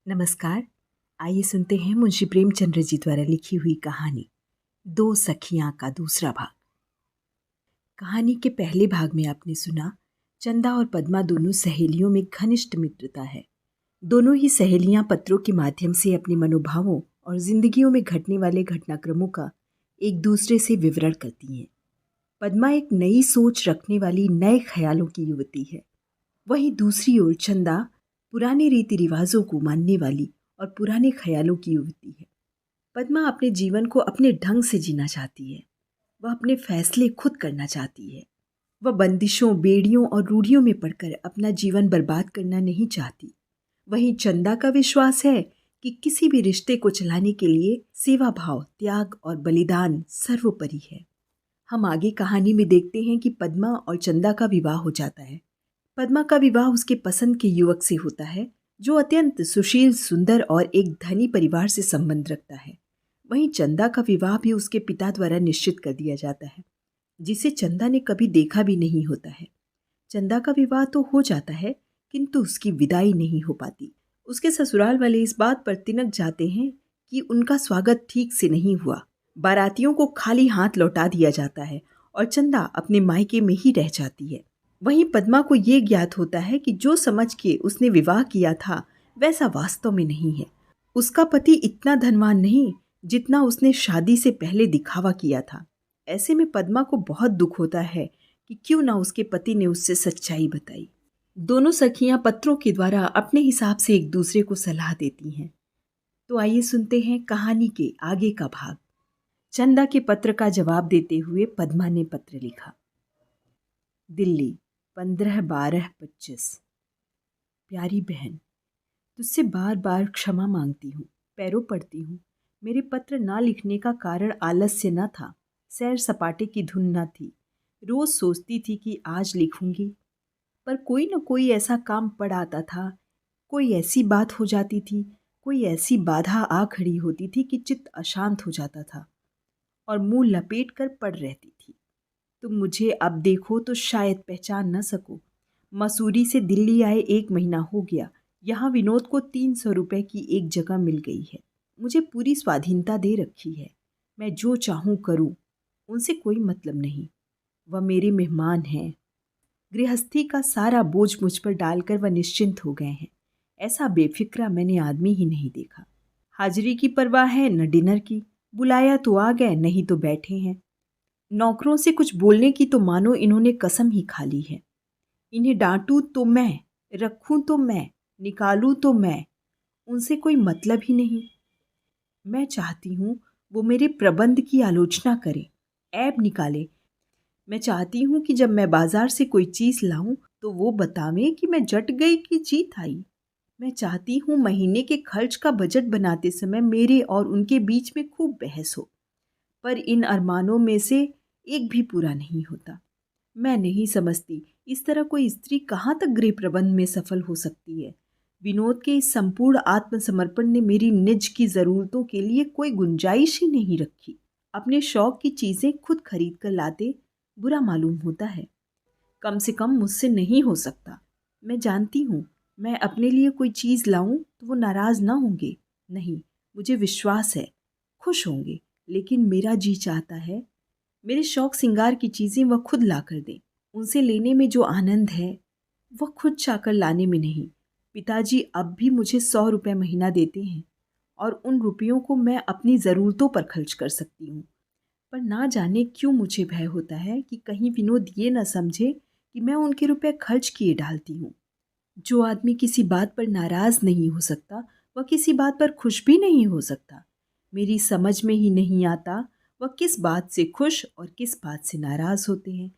नमस्कार। आइए सुनते हैं मुंशी प्रेमचंद्र जी द्वारा लिखी हुई कहानी दो सखियां का दूसरा भाग। कहानी के पहले भाग में आपने सुना चंदा और पद्मा दोनों सहेलियों में घनिष्ठ मित्रता है। दोनों ही सहेलियां पत्रों के माध्यम से अपने मनोभावों और जिंदगियों में घटने वाले घटनाक्रमों का एक दूसरे से विवरण करती हैं। पद्मा एक नई सोच रखने वाली नए ख्यालों की युवती है। वहीं दूसरी ओर चंदा पुराने रीति रिवाजों को मानने वाली और पुराने ख्यालों की युवती है। पद्मा अपने जीवन को अपने ढंग से जीना चाहती है। वह अपने फैसले खुद करना चाहती है। वह बंदिशों, बेड़ियों और रूढ़ियों में पड़कर अपना जीवन बर्बाद करना नहीं चाहती। वहीं चंदा का विश्वास है कि किसी भी रिश्ते को चलाने के लिए सेवा भाव, त्याग और बलिदान सर्वोपरि है। हम आगे कहानी में देखते हैं कि पद्मा और चंदा का विवाह हो जाता है। पद्मा का विवाह उसके पसंद के युवक से होता है जो अत्यंत सुशील, सुंदर और एक धनी परिवार से संबंध रखता है। वहीं चंदा का विवाह भी उसके पिता द्वारा निश्चित कर दिया जाता है, जिसे चंदा ने कभी देखा भी नहीं होता है। चंदा का विवाह तो हो जाता है, किंतु उसकी विदाई नहीं हो पाती। उसके ससुराल वाले इस बात पर तिनक जाते हैं कि उनका स्वागत ठीक से नहीं हुआ। बारातियों को खाली हाथ लौटा दिया जाता है और चंदा अपने मायके में ही रह जाती है। वहीं पद्मा को ये ज्ञात होता है कि जो समझ के उसने विवाह किया था वैसा वास्तव में नहीं है। उसका पति इतना धनवान नहीं जितना उसने शादी से पहले दिखावा किया था। ऐसे में पद्मा को बहुत दुख होता है कि क्यों ना उसके पति ने उससे सच्चाई बताई। दोनों सखियां पत्रों के द्वारा अपने हिसाब से एक दूसरे को सलाह देती हैं। तो आइए सुनते हैं कहानी के आगे का भाग। चंदा के पत्र का जवाब देते हुए पद्मा ने पत्र लिखा। दिल्ली, 15/12/25। प्यारी बहन, तुझसे बार बार क्षमा मांगती हूँ, पैरों पड़ती हूँ। मेरे पत्र ना लिखने का कारण आलस्य न था, सैर सपाटे की धुन न थी। रोज सोचती थी कि आज लिखूंगी, पर कोई न कोई ऐसा काम पड़ आता था, कोई ऐसी बात हो जाती थी, कोई ऐसी बाधा आ खड़ी होती थी कि चित्त अशांत हो जाता था और मुंह लपेट कर पड़ रहती थी। तुम मुझे अब देखो तो शायद पहचान न सको। मसूरी से दिल्ली आए 1 महीना हो गया। यहाँ विनोद को 300 रुपये की एक जगह मिल गई है। मुझे पूरी स्वाधीनता दे रखी है। मैं जो चाहूँ करूँ, उनसे कोई मतलब नहीं। वह मेरे मेहमान हैं। गृहस्थी का सारा बोझ मुझ पर डालकर वह निश्चिंत हो गए हैं। ऐसा बेफिक्रा मैंने आदमी ही नहीं देखा। हाजिरी की परवाह है न डिनर की। बुलाया तो आ गए, नहीं तो बैठे हैं। नौकरों से कुछ बोलने की तो मानो इन्होंने कसम ही खा ली है। इन्हें डांटूं तो मैं, रखूं तो मैं, निकालूं तो मैं, उनसे कोई मतलब ही नहीं। मैं चाहती हूँ वो मेरे प्रबंध की आलोचना करें, ऐब निकाले। मैं चाहती हूँ कि जब मैं बाजार से कोई चीज़ लाऊं तो वो बतावें कि मैं जट गई कि जीत आई। मैं चाहती हूँ महीने के खर्च का बजट बनाते समय मेरे और उनके बीच में खूब बहस हो, पर इन अरमानों में से एक भी पूरा नहीं होता। मैं नहीं समझती इस तरह कोई स्त्री कहाँ तक गृह प्रबंध में सफल हो सकती है। विनोद के इस संपूर्ण आत्मसमर्पण ने मेरी निज की ज़रूरतों के लिए कोई गुंजाइश ही नहीं रखी। अपने शौक की चीज़ें खुद खरीद कर लाते बुरा मालूम होता है। कम से कम मुझसे नहीं हो सकता। मैं जानती हूँ मैं अपने लिए कोई चीज़ लाऊं तो वो नाराज़ ना होंगे। नहीं, मुझे विश्वास है खुश होंगे। लेकिन मेरा जी चाहता है मेरे शौक सिंगार की चीज़ें वह खुद ला कर दें। उनसे लेने में जो आनंद है वह खुद चाकर लाने में नहीं। पिताजी अब भी मुझे 100 रुपये महीना देते हैं और उन रुपयों को मैं अपनी ज़रूरतों पर खर्च कर सकती हूँ। पर ना जाने क्यों मुझे भय होता है कि कहीं विनोद ये न समझे कि मैं उनके रुपए खर्च किए डालती हूँ। जो आदमी किसी बात पर नाराज़ नहीं हो सकता वह किसी बात पर खुश भी नहीं हो सकता। मेरी समझ में ही नहीं आता वह किस बात से खुश और किस बात से नाराज़ होते हैं।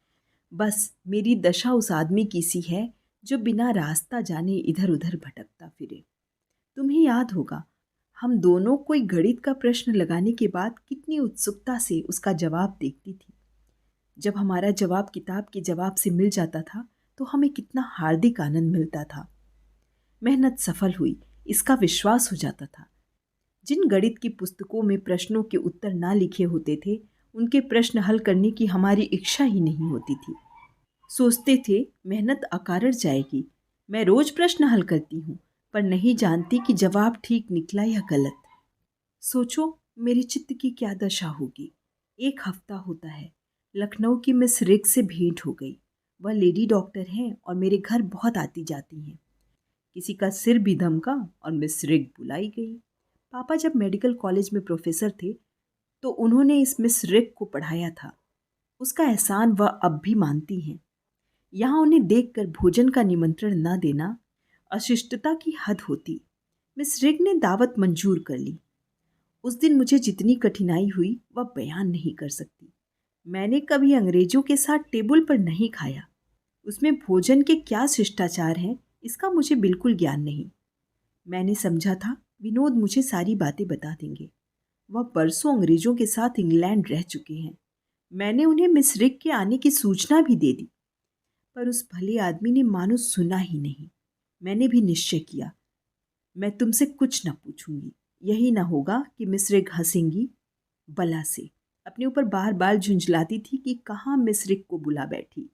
बस मेरी दशा उस आदमी की सी है जो बिना रास्ता जाने इधर उधर भटकता फिरे। तुम्हें याद होगा हम दोनों कोई गणित का प्रश्न लगाने के बाद कितनी उत्सुकता से उसका जवाब देखती थी। जब हमारा जवाब किताब के जवाब से मिल जाता था तो हमें कितना हार्दिक आनंद मिलता था। मेहनत सफल हुई इसका विश्वास हो जाता था। जिन गणित की पुस्तकों में प्रश्नों के उत्तर ना लिखे होते थे उनके प्रश्न हल करने की हमारी इच्छा ही नहीं होती थी। सोचते थे मेहनत अकारड़ जाएगी। मैं रोज प्रश्न हल करती हूँ पर नहीं जानती कि जवाब ठीक निकला या गलत। सोचो मेरे चित्त की क्या दशा होगी। एक हफ्ता होता है, लखनऊ की मिस रिग से भेंट हो गई। वह लेडी डॉक्टर हैं और मेरे घर बहुत आती जाती हैं। किसी का सिर भी धमका और मिस रिग बुलाई गई। पापा जब मेडिकल कॉलेज में प्रोफेसर थे तो उन्होंने इस मिस रिग को पढ़ाया था। उसका एहसान वह अब भी मानती हैं। यहाँ उन्हें देखकर भोजन का निमंत्रण न देना अशिष्टता की हद होती। मिस रिग ने दावत मंजूर कर ली। उस दिन मुझे जितनी कठिनाई हुई वह बयान नहीं कर सकती। मैंने कभी अंग्रेजों के साथ टेबल पर नहीं खाया। उसमें भोजन के क्या शिष्टाचार हैं इसका मुझे बिल्कुल ज्ञान नहीं। मैंने समझा था विनोद मुझे सारी बातें बता देंगे। वह परसों अंग्रेजों के साथ इंग्लैंड रह चुके हैं। मैंने उन्हें मिस रिग के आने की सूचना भी दे दी, पर उस भले आदमी ने मानो सुना ही नहीं। मैंने भी निश्चय किया, मैं तुमसे कुछ न पूछूंगी। यही न होगा कि मिस रिग हंसेंगी। बला से अपने ऊपर बार बार झुंझलाती थी कि कहाँ मिस रिग को बुला बैठी।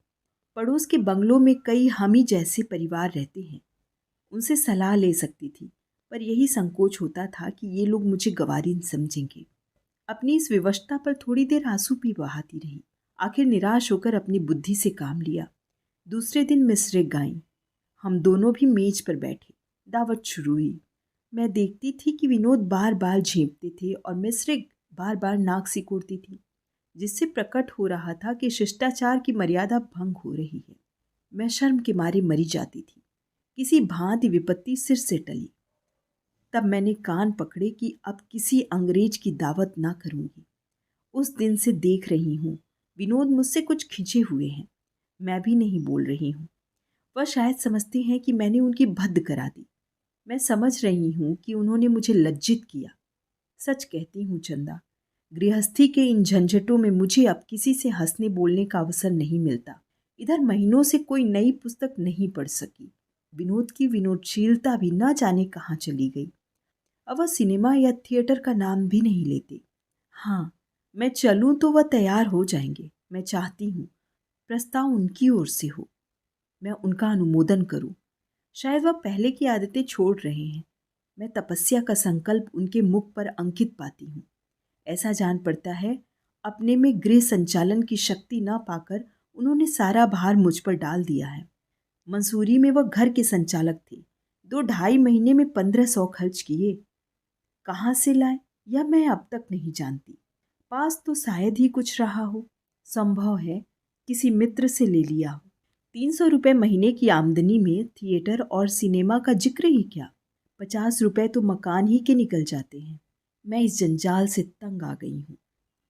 पड़ोस के बंगलों में कई हमी जैसे परिवार रहते हैं, उनसे सलाह ले सकती थी, पर यही संकोच होता था कि ये लोग मुझे गवारीन समझेंगे। अपनी इस विवशता पर थोड़ी देर आंसू भी बहाती रही। आखिर निराश होकर अपनी बुद्धि से काम लिया। दूसरे दिन मिस रिग आईं। हम दोनों भी मेज पर बैठे। दावत शुरू हुई। मैं देखती थी कि विनोद बार बार झेंपते थे और मिस रिग बार बार नाक सिकोड़ती थी, जिससे प्रकट हो रहा था कि शिष्टाचार की मर्यादा भंग हो रही है। मैं शर्म के मारे मरी जाती थी। किसी भांति विपत्ति सिर से टली। तब मैंने कान पकड़े कि अब किसी अंग्रेज की दावत ना करूंगी। उस दिन से देख रही हूँ विनोद मुझसे कुछ खिंचे हुए हैं। मैं भी नहीं बोल रही हूँ। वह शायद समझते हैं कि मैंने उनकी भद्द करा दी। मैं समझ रही हूँ कि उन्होंने मुझे लज्जित किया। सच कहती हूँ चंदा, गृहस्थी के इन झंझटों में मुझे अब किसी से हंसने बोलने का अवसर नहीं मिलता। इधर महीनों से कोई नई पुस्तक नहीं पढ़ सकी। विनोद की विनोदशीलता भी न जाने कहाँ चली गई। अब वह सिनेमा या थिएटर का नाम भी नहीं लेते। हाँ, मैं चलूँ तो वह तैयार हो जाएंगे। मैं चाहती हूँ प्रस्ताव उनकी ओर से हो, मैं उनका अनुमोदन करूँ। शायद वह पहले की आदतें छोड़ रहे हैं। मैं तपस्या का संकल्प उनके मुख पर अंकित पाती हूँ। ऐसा जान पड़ता है अपने में गृह संचालन की शक्ति न पाकर उन्होंने सारा भार मुझ पर डाल दिया है। मंसूरी में वह घर के संचालक थे। 2-2.5 महीने में 1500 खर्च किए। कहाँ से लाए यह मैं अब तक नहीं जानती। पास तो शायद ही कुछ रहा हो। संभव है किसी मित्र से ले लिया हो। 300 रुपये महीने की आमदनी में थिएटर और सिनेमा का जिक्र ही क्या। 50 रुपये तो मकान ही के निकल जाते हैं। मैं इस जंजाल से तंग आ गई हूँ।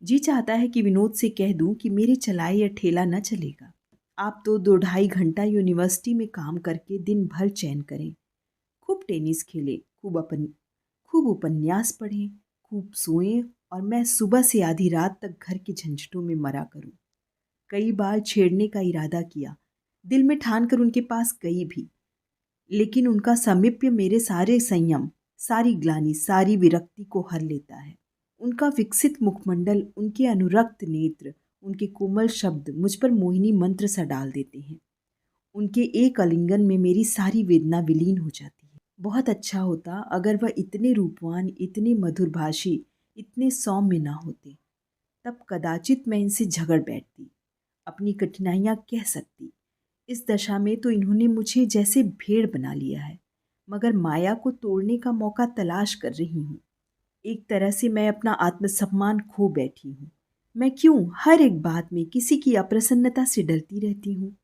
जी चाहता है कि विनोद से कह दूं कि मेरे चलाए यह ठेला न चलेगा। आप तो 2-2.5 घंटा यूनिवर्सिटी में काम करके दिन भर चैन करें। खूब टेनिस खेलें, खूब उपन्यास पढ़ें, खूब सोएं और मैं सुबह से आधी रात तक घर के झंझटों में मरा करूं। कई बार छेड़ने का इरादा किया, दिल में ठान कर उनके पास गई भी, लेकिन उनका सामीप्य मेरे सारे संयम, सारी ग्लानि, सारी विरक्ति को हर लेता है। उनका विकसित मुखमंडल, उनके अनुरक्त नेत्र, उनके कोमल शब्द मुझ पर मोहिनी मंत्र सा डाल देते हैं। उनके एक आलिंगन में मेरी सारी वेदना विलीन हो जाती है। बहुत अच्छा होता अगर वह इतने रूपवान, इतने मधुरभाषी, इतने सौम्य ना होते। तब कदाचित मैं इनसे झगड़ बैठती, अपनी कठिनाइयाँ कह सकती। इस दशा में तो इन्होंने मुझे जैसे भेड़ बना लिया है, मगर माया को तोड़ने का मौका तलाश कर रही हूँ। एक तरह से मैं अपना आत्मसम्मान खो बैठी हूँ। मैं क्यों हर एक बात में किसी की अप्रसन्नता से डरती रहती हूँ?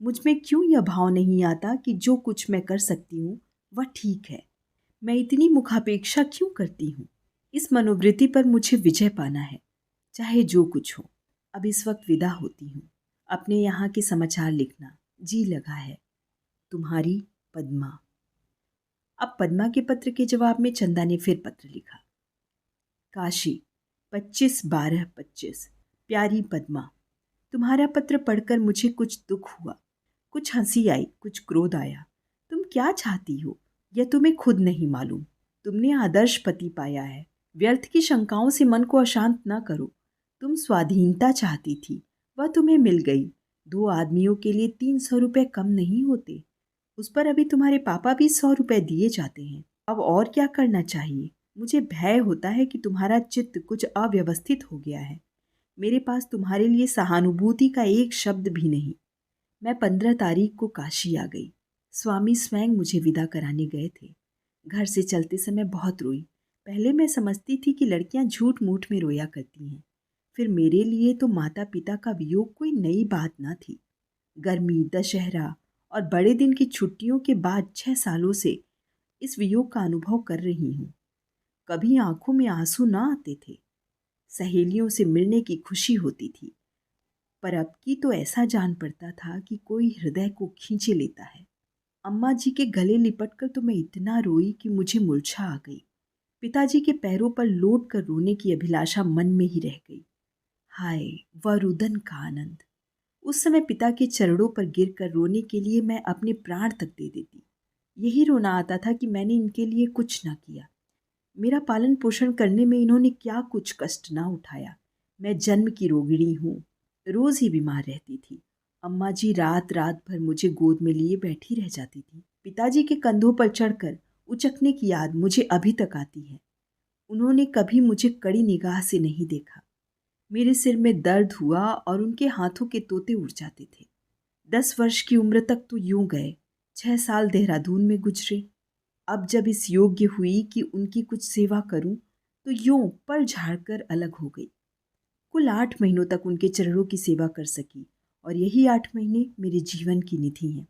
मुझ में क्यों यह भाव नहीं आता कि जो कुछ मैं कर सकती हूँ वह ठीक है? मैं इतनी मुखापेक्षा क्यों करती हूँ? इस मनोवृत्ति पर मुझे विजय पाना है, चाहे जो कुछ हो। अब इस वक्त विदा होती हूँ। अपने यहाँ के समाचार लिखना जी लगा है। तुम्हारी पद्मा। अब पद्मा के पत्र के जवाब में चंदा ने फिर पत्र लिखा। काशी, 25/12/25। प्यारी पद्मा, तुम्हारा पत्र पढ़कर मुझे कुछ दुख हुआ, कुछ हंसी आई, कुछ क्रोध आया। तुम क्या चाहती हो यह तुम्हें खुद नहीं मालूम। तुमने आदर्श पति पाया है। व्यर्थ की शंकाओं से मन को अशांत न करो। तुम स्वाधीनता चाहती थी, वह तुम्हें मिल गई। 2 आदमियों के लिए 300 रुपये कम नहीं होते। उस पर अभी तुम्हारे पापा भी 100 रुपए दिए जाते हैं। अब और क्या करना चाहिए? मुझे भय होता है कि तुम्हारा चित्त कुछ अव्यवस्थित हो गया है। मेरे पास तुम्हारे लिए सहानुभूति का एक शब्द भी नहीं। मैं 15 तारीख को काशी आ गई। स्वामी स्वयं मुझे विदा कराने गए थे। घर से चलते समय बहुत रोई। पहले मैं समझती थी कि लड़कियां झूठ मूठ में रोया करती हैं। फिर मेरे लिए तो माता पिता का वियोग कोई नई बात ना थी। गर्मी, दशहरा और बड़े दिन की छुट्टियों के बाद 6 सालों से इस वियोग का अनुभव कर रही हूँ। कभी आंखों में आंसू ना आते थे। सहेलियों से मिलने की खुशी होती थी, पर अब की तो ऐसा जान पड़ता था कि कोई हृदय को खींचे लेता है। अम्मा जी के गले लिपटकर तो मैं इतना रोई कि मुझे मूर्छा आ गई। पिताजी के पैरों पर लौट कर रोने की अभिलाषा मन में ही रह गई। हाय, वह रुदन का आनंद! उस समय पिता के चरणों पर गिरकर रोने के लिए मैं अपने प्राण तक दे देती। यही रोना आता था कि मैंने इनके लिए कुछ ना किया। मेरा पालन पोषण करने में इन्होंने क्या कुछ कष्ट ना उठाया। मैं जन्म की रोगिणी हूँ। रोज ही बीमार रहती थी। अम्मा जी रात रात भर मुझे गोद में लिए बैठी रह जाती थी। पिताजी के कंधों पर चढ़कर उचकने की याद मुझे अभी तक आती है। उन्होंने कभी मुझे कड़ी निगाह से नहीं देखा। मेरे सिर में दर्द हुआ और उनके हाथों के तोते उड़ जाते थे। 10 वर्ष की उम्र तक तो यूं गए। 6 साल देहरादून में गुजरे। अब जब इस योग्य हुई कि उनकी कुछ सेवा करूं, तो यूं पर झाड़कर अलग हो गई। कुल 8 महीनों तक उनके चरणों की सेवा कर सकी, और यही 8 महीने मेरे जीवन की निधि हैं।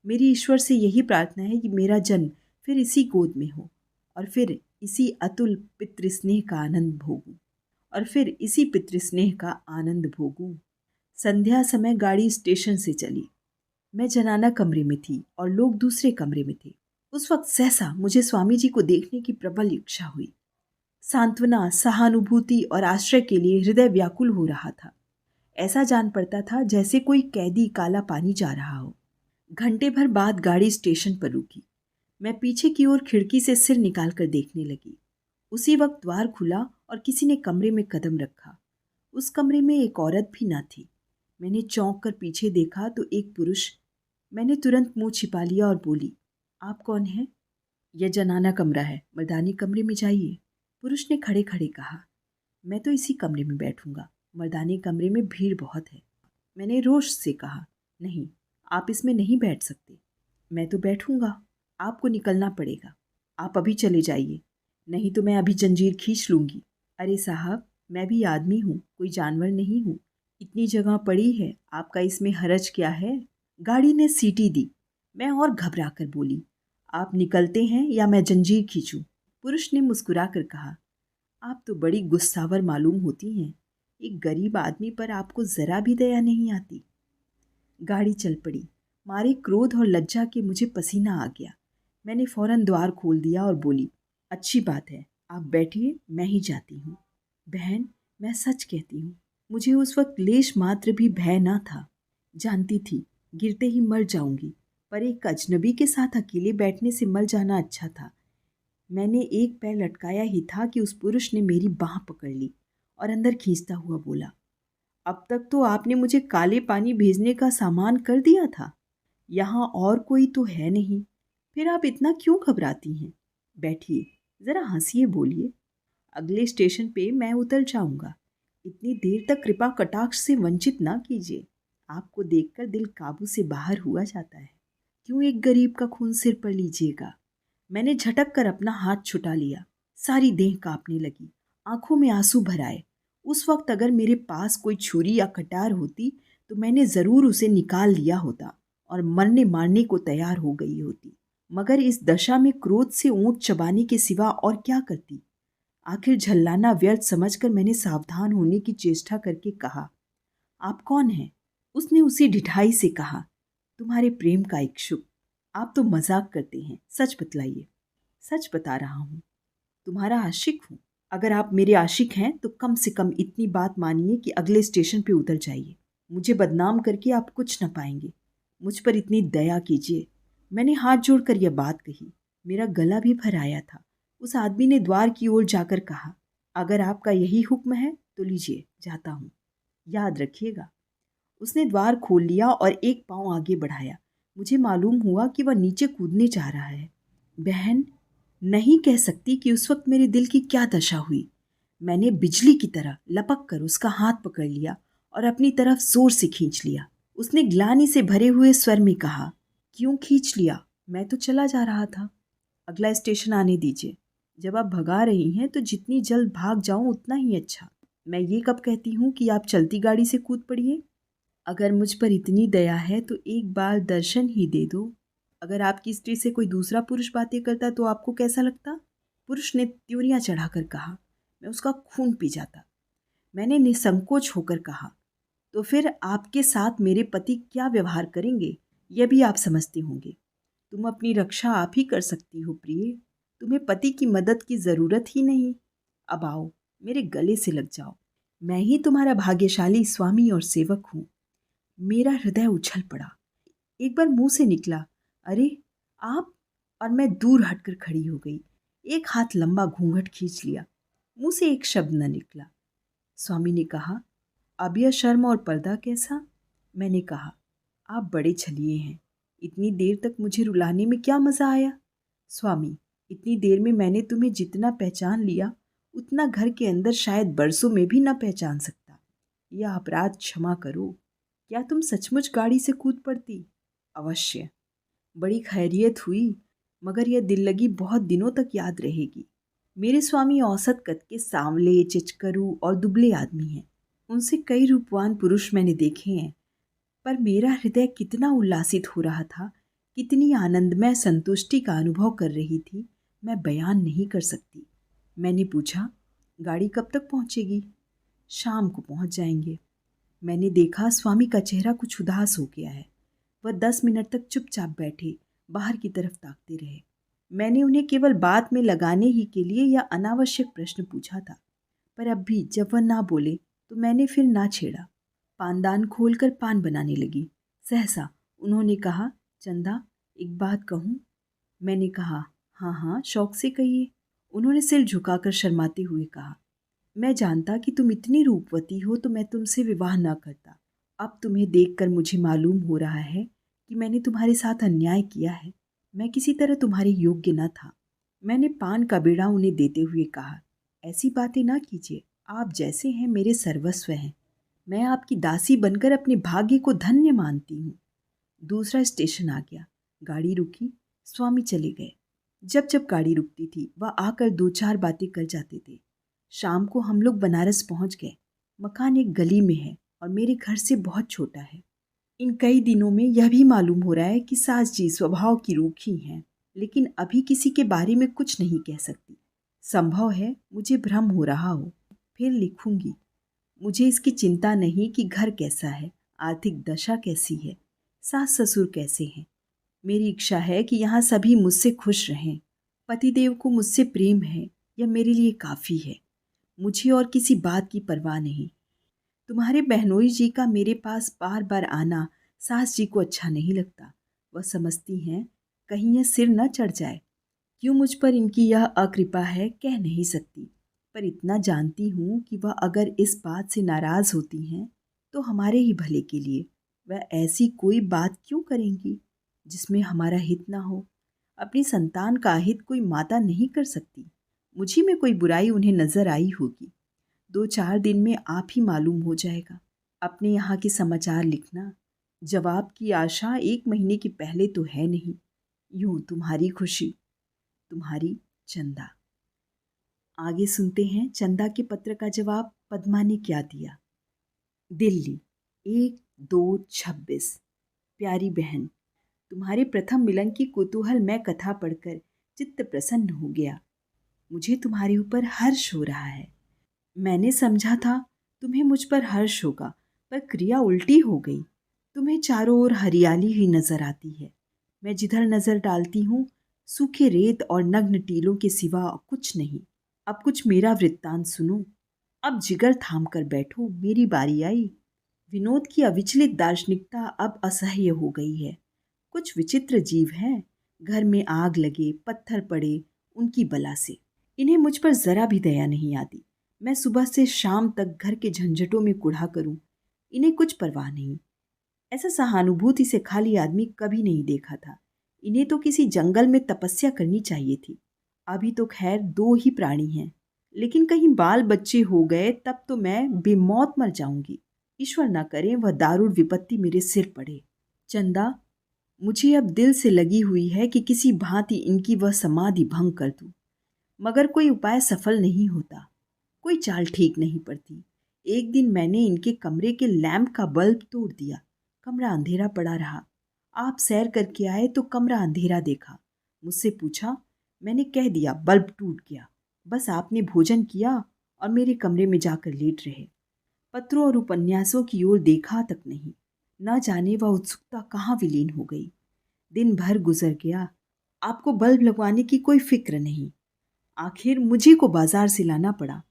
मेरी ईश्वर से यही प्रार्थना है कि मेरा जन्म फिर इसी गोद में हो, और फिर इसी अतुल पितृस्नेह का आनंद भोगूं, और फिर इसी पितृस्नेह का आनंद भोगूं। संध्या समय गाड़ी स्टेशन से चली। मैं जनाना कमरे में थी और लोग दूसरे कमरे में थे। उस वक्त सहसा मुझे स्वामी जी को देखने की प्रबल इच्छा हुई। सांत्वना, सहानुभूति और आश्रय के लिए हृदय व्याकुल हो रहा था। ऐसा जान पड़ता था जैसे कोई कैदी काला पानी जा रहा हो। घंटे भर बाद गाड़ी स्टेशन पर रुकी। मैं पीछे की ओर खिड़की से सिर निकालकर देखने लगी। उसी वक्त द्वार खुला और किसी ने कमरे में कदम रखा। उस कमरे में एक औरत भी न थी। मैंने चौंक कर पीछे देखा तो एक पुरुष। मैंने तुरंत मुंह छिपा लिया और बोली, आप कौन हैं? यह जनाना कमरा है, मर्दानी कमरे में जाइए। पुरुष ने खड़े खड़े कहा, मैं तो इसी कमरे में बैठूंगा, मर्दानी कमरे में भीड़ बहुत है। मैंने रोष से कहा, नहीं, आप इसमें नहीं बैठ सकते। मैं तो बैठूंगा, आपको निकलना पड़ेगा। आप अभी चले जाइए, नहीं तो मैं अभी जंजीर खींच लूंगी। अरे साहब, मैं भी आदमी हूँ, कोई जानवर नहीं हूँ। इतनी जगह पड़ी है, आपका इसमें हरज क्या है? गाड़ी ने सीटी दी। मैं और घबरा कर बोली, आप निकलते हैं या मैं जंजीर खींचूं? पुरुष ने मुस्कुरा कर कहा, आप तो बड़ी गुस्सावर मालूम होती हैं। एक गरीब आदमी पर आपको जरा भी दया नहीं आती। गाड़ी चल पड़ी। मारे क्रोध और लज्जा के मुझे पसीना आ गया। मैंने फौरन द्वार खोल दिया और बोली, अच्छी बात है, आप बैठिए, मैं ही जाती हूँ। बहन, मैं सच कहती हूँ, मुझे उस वक्त लेश मात्र भी भय न था। जानती थी गिरते ही मर जाऊंगी, पर एक अजनबी के साथ अकेले बैठने से मर जाना अच्छा था। मैंने एक पैर लटकाया ही था कि उस पुरुष ने मेरी बाँह पकड़ ली और अंदर खींचता हुआ बोला, अब तक तो आपने मुझे काले पानी भेजने का सामान कर दिया था। यहाँ और कोई तो है नहीं, फिर आप इतना क्यों घबराती हैं? बैठिए, ज़रा हंसिए, बोलिए। अगले स्टेशन पे मैं उतर जाऊंगा। इतनी देर तक कृपा कटाक्ष से वंचित ना कीजिए। आपको देखकर दिल काबू से बाहर हुआ जाता है। क्यों एक गरीब का खून सिर पर लीजिएगा? मैंने झटक कर अपना हाथ छुटा लिया। सारी देह कांपने लगी, आंखों में आंसू भर आए। उस वक्त अगर मेरे पास कोई छुरी या कटार होती तो मैंने ज़रूर उसे निकाल लिया होता और मरने मारने को तैयार हो गई होती। मगर इस दशा में क्रोध से ऊंट चबाने के सिवा और क्या करती? आखिर झल्लाना व्यर्थ समझकर मैंने सावधान होने की चेष्टा करके कहा, आप कौन हैं? उसने उसी ढिठाई से कहा, तुम्हारे प्रेम का इच्छुक। आप तो मजाक करते हैं, सच बतलाइए। सच बता रहा हूँ, तुम्हारा आशिक हूँ। अगर आप मेरे आशिक हैं तो कम से कम इतनी बात मानिए कि अगले स्टेशन पे उतर जाइए। मुझे बदनाम करके आप कुछ न पाएंगे। मुझ पर इतनी दया कीजिए। मैंने हाथ जोड़कर यह बात कही। मेरा गला भी भर आया था। उस आदमी ने द्वार की ओर जाकर कहा, अगर आपका यही हुक्म है तो लीजिए, जाता हूँ। याद रखिएगा। उसने द्वार खोल लिया और एक पाँव आगे बढ़ाया। मुझे मालूम हुआ कि वह नीचे कूदने जा रहा है। बहन, नहीं कह सकती कि उस वक्त मेरे दिल की क्या दशा हुई। मैंने बिजली की तरह लपक कर उसका हाथ पकड़ लिया और अपनी तरफ जोर से खींच लिया। उसने ग्लानि से भरे हुए स्वर में कहा, क्यों खींच लिया? मैं तो चला जा रहा था। अगला स्टेशन आने दीजिए। जब आप भगा रही हैं तो जितनी जल्द भाग जाऊं उतना ही अच्छा। मैं ये कब कहती हूँ कि आप चलती गाड़ी से कूद पड़िए। अगर मुझ पर इतनी दया है तो एक बार दर्शन ही दे दो। अगर आपकी स्त्री से कोई दूसरा पुरुष बातें करता तो आपको कैसा लगता? पुरुष ने त्योरियां चढ़ाकर कहा। मैं उसका खून पी जाता। मैंने निसंकोच होकर कहा, तो फिर आपके साथ मेरे पति क्या व्यवहार करेंगे यह भी आप समझते होंगे। तुम अपनी रक्षा आप ही कर सकती हो प्रिय। तुम्हें पति की मदद की ज़रूरत ही नहीं। अब आओ, मेरे गले से लग जाओ। मैं ही तुम्हारा भाग्यशाली स्वामी और सेवक हूँ। मेरा हृदय उछल पड़ा। एक बार मुंह से निकला, अरे आप, और मैं दूर हटकर खड़ी हो गई। एक हाथ लंबा घूंघट खींच लिया। मुंह से एक शब्द न निकला। स्वामी ने कहा, अब यह शर्म और पर्दा कैसा? मैंने कहा, आप बड़े छलिए हैं। इतनी देर तक मुझे रुलाने में क्या मज़ा आया? स्वामी, इतनी देर में मैंने तुम्हें जितना पहचान लिया उतना घर के अंदर शायद बरसों में भी न पहचान सकता। यह अपराध क्षमा करो। क्या तुम सचमुच गाड़ी से कूद पड़ती? अवश्य। बड़ी खैरियत हुई, मगर यह दिल लगी बहुत दिनों तक याद रहेगी। मेरे स्वामी औसत कद के सांवले, चिचकरू और दुबले आदमी हैं। उनसे कई रूपवान पुरुष मैंने देखे हैं, पर मेरा हृदय कितना उल्लासित हो रहा था, कितनी आनंदमय संतुष्टि का अनुभव कर रही थी, मैं बयान नहीं कर सकती। मैंने पूछा, गाड़ी कब तक पहुंचेगी? शाम को पहुंच जाएंगे। मैंने देखा स्वामी का चेहरा कुछ उदास हो गया है। वह 10 मिनट तक चुपचाप बैठे बाहर की तरफ ताकते रहे। मैंने उन्हें केवल बात में लगाने ही के लिए यह अनावश्यक प्रश्न पूछा था, पर अब भी जब वह ना बोले तो मैंने फिर ना छेड़ा। पानदान खोलकर पान बनाने लगी। सहसा उन्होंने कहा, चंदा, एक बात कहूँ? मैंने कहा, हाँ हाँ, शौक से कहिए। उन्होंने सिर झुकाकर शर्माते हुए कहा, मैं जानता कि तुम इतनी रूपवती हो तो मैं तुमसे विवाह न करता। अब तुम्हें देखकर मुझे मालूम हो रहा है कि मैंने तुम्हारे साथ अन्याय किया है। मैं किसी तरह तुम्हारे योग्य न था। मैंने पान का बीड़ा उन्हें देते हुए कहा, ऐसी बातें ना कीजिए। आप जैसे हैं मेरे सर्वस्व हैं। मैं आपकी दासी बनकर अपने भाग्य को धन्य मानती हूँ। दूसरा स्टेशन आ गया। गाड़ी रुकी। स्वामी चले गए। जब जब गाड़ी रुकती थी वह आकर दो चार बातें कर जाते थे। शाम को हम लोग बनारस पहुंच गए। मकान एक गली में है और मेरे घर से बहुत छोटा है। इन कई दिनों में यह भी मालूम हो रहा है कि सास जी स्वभाव की रूखी हैं, लेकिन अभी किसी के बारे में कुछ नहीं कह सकती। संभव है मुझे भ्रम हो रहा हो। फिर लिखूंगी। मुझे इसकी चिंता नहीं कि घर कैसा है, आर्थिक दशा कैसी है, सास ससुर कैसे हैं। मेरी इच्छा है कि यहाँ सभी मुझसे खुश रहें। पतिदेव को मुझसे प्रेम है, यह मेरे लिए काफ़ी है। मुझे और किसी बात की परवाह नहीं। तुम्हारे बहनोई जी का मेरे पास बार बार आना सास जी को अच्छा नहीं लगता। वह समझती हैं कहीं यह सिर न चढ़ जाए। क्यों मुझ पर इनकी यह अकृपा है कह नहीं सकती, पर इतना जानती हूँ कि वह अगर इस बात से नाराज़ होती हैं तो हमारे ही भले के लिए। वह ऐसी कोई बात क्यों करेंगी जिसमें हमारा हित ना हो। अपनी संतान का अहित कोई माता नहीं कर सकती। मुझी में कोई बुराई उन्हें नजर आई होगी। 2-4 दिन में आप ही मालूम हो जाएगा। अपने यहाँ के समाचार लिखना। जवाब की आशा 1 महीने के पहले तो है नहीं। यूं तुम्हारी खुशी, तुम्हारी चंदा। आगे सुनते हैं चंदा के पत्र का जवाब पद्मा ने क्या दिया। दिल्ली 1-2-26। प्यारी बहन, तुम्हारे प्रथम मिलन की कुतूहल मैं कथा पढ़कर चित्त प्रसन्न हो गया। मुझे तुम्हारे ऊपर हर्ष हो रहा है। मैंने समझा था तुम्हें मुझ पर हर्ष होगा, पर क्रिया उल्टी हो गई। तुम्हें चारों ओर हरियाली ही नजर आती है। मैं जिधर नजर डालती हूँ सूखे रेत और नग्न टीलों के सिवा कुछ नहीं। अब कुछ मेरा वृत्तांत सुनो। अब जिगर थाम कर बैठो, मेरी बारी आई। विनोद की अविचलित दार्शनिकता अब असह्य हो गई है। कुछ विचित्र जीव हैं, घर में आग लगे, पत्थर पड़े, उनकी बला से। इन्हें मुझ पर जरा भी दया नहीं आती। मैं सुबह से शाम तक घर के झंझटों में कुढ़ा करूं, इन्हें कुछ परवाह नहीं। ऐसा सहानुभूति से खाली आदमी कभी नहीं देखा था। इन्हें तो किसी जंगल में तपस्या करनी चाहिए थी। अभी तो खैर दो ही प्राणी हैं, लेकिन कहीं बाल बच्चे हो गए तब तो मैं बेमौत मर जाऊंगी। ईश्वर न करे वह दारुण विपत्ति मेरे सिर पड़े। चंदा, मुझे अब दिल से लगी हुई है कि किसी भांति इनकी वह समाधि भंग कर दूं, मगर कोई उपाय सफल नहीं होता, कोई चाल ठीक नहीं पड़ती। एक दिन मैंने इनके कमरे के लैंप का बल्ब तोड़ दिया। कमरा अंधेरा पड़ा रहा। आप सैर करके आए तो कमरा अंधेरा देखा। मुझसे पूछा, मैंने कह दिया बल्ब टूट गया। बस आपने भोजन किया और मेरे कमरे में जाकर लेट रहे। पत्रों और उपन्यासों की ओर देखा तक नहीं। न जाने वह उत्सुकता कहाँ विलीन हो गई। दिन भर गुजर गया। आपको बल्ब लगवाने की कोई फिक्र नहीं। आखिर मुझे को बाजार से लाना पड़ा।